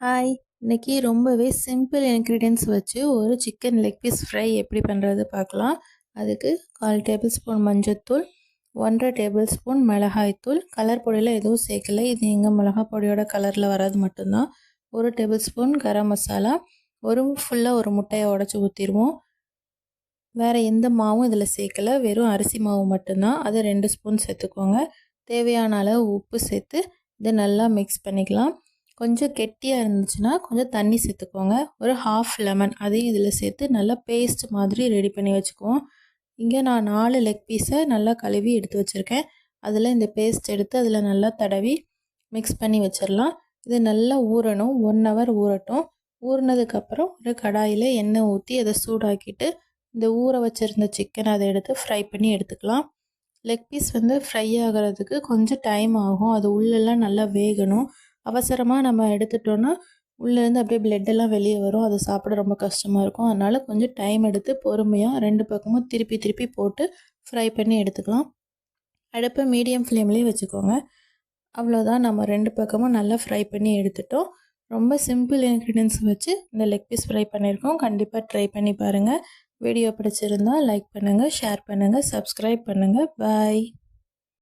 Hi! இன்னைக்கு ரொம்பவே simple ingredients வச்சு ஒரு சிக்கன் லெக் பீஸ் ஃப்ரை எப்படி பண்ணுறது பார்க்கலாம். அதுக்கு 1/4 டேபிள் ஸ்பூன் மஞ்சள்தூள், 1 1/2 டேபிள் ஸ்பூன் மிளகாய்த்தூள், கலர் பொடியில் எதுவும் சேர்க்கலை. இது எங்கள் மிளகாய் பொடியோட கலரில் வர்றது மட்டும்தான். 1 டேபிள் ஸ்பூன் கரம் மசாலா, ஒரு முட்டையை உடச்சி ஊற்றிடுவோம். வேறு எந்த மாவும் இதில் சேர்க்கலை, வெறும் அரிசி மாவு மட்டும்தான். அதை 2 ஸ்பூன் சேர்த்துக்கோங்க. தேவையான அளவு உப்பு சேர்த்து இதை நல்லா மிக்ஸ் பண்ணிக்கலாம். கொஞ்சம் கெட்டியாக இருந்துச்சுன்னா கொஞ்சம் தண்ணி சேர்த்துக்கோங்க. ஒரு 1/2 லெமன் அதையும் இதில் சேர்த்து நல்லா பேஸ்ட் மாதிரி ரெடி பண்ணி வச்சுக்குவோம். இங்கே நான் 4 லெக் பீஸை நல்லா கழுவி எடுத்து வச்சுருக்கேன். அதில் இந்த பேஸ்ட் எடுத்து அதில் நல்லா தடவி மிக்ஸ் பண்ணி வச்சிடலாம். இது நல்லா ஊறணும், 1 ஹவர் ஊறட்டும். ஊறினதுக்கப்புறம் ஒரு கடாயில் எண்ணெய் ஊற்றி அதை சூடாக்கிட்டு இந்த ஊற வச்சுருந்த சிக்கனை அதை எடுத்து ஃப்ரை பண்ணி எடுத்துக்கலாம். லெக் பீஸ் ஃப்ரை ஆகிறதுக்கு கொஞ்சம் டைம் ஆகும். அது உள்ளெல்லாம் நல்லா வேகணும். அவசரமாக நம்ம எடுத்துட்டோன்னா உள்ளேருந்து அப்படியே பிளட்டெல்லாம் வெளியே வரும். அதை சாப்பிட ரொம்ப கஷ்டமாக இருக்கும். அதனால் கொஞ்சம் டைம் எடுத்து பொறுமையாக 2 பக்கமும் திருப்பி திருப்பி போட்டு ஃப்ரை பண்ணி எடுத்துக்கலாம். அடுப்பை மீடியம் ஃப்ளேம்லேயே வச்சுக்கோங்க. அவ்வளோதான், நம்ம 2 பக்கமும் நல்லா ஃப்ரை பண்ணி எடுத்துட்டோம். ரொம்ப சிம்பிள் இன்க்ரீடியன்ஸ் வச்சு இந்த லெக் பீஸ் ஃப்ரை பண்ணியிருக்கோம். கண்டிப்பாக ட்ரை பண்ணி பாருங்கள். வீடியோ பிடிச்சிருந்தால் லைக் பண்ணுங்கள், ஷேர் பண்ணுங்கள், சப்ஸ்கிரைப் பண்ணுங்கள். பாய்.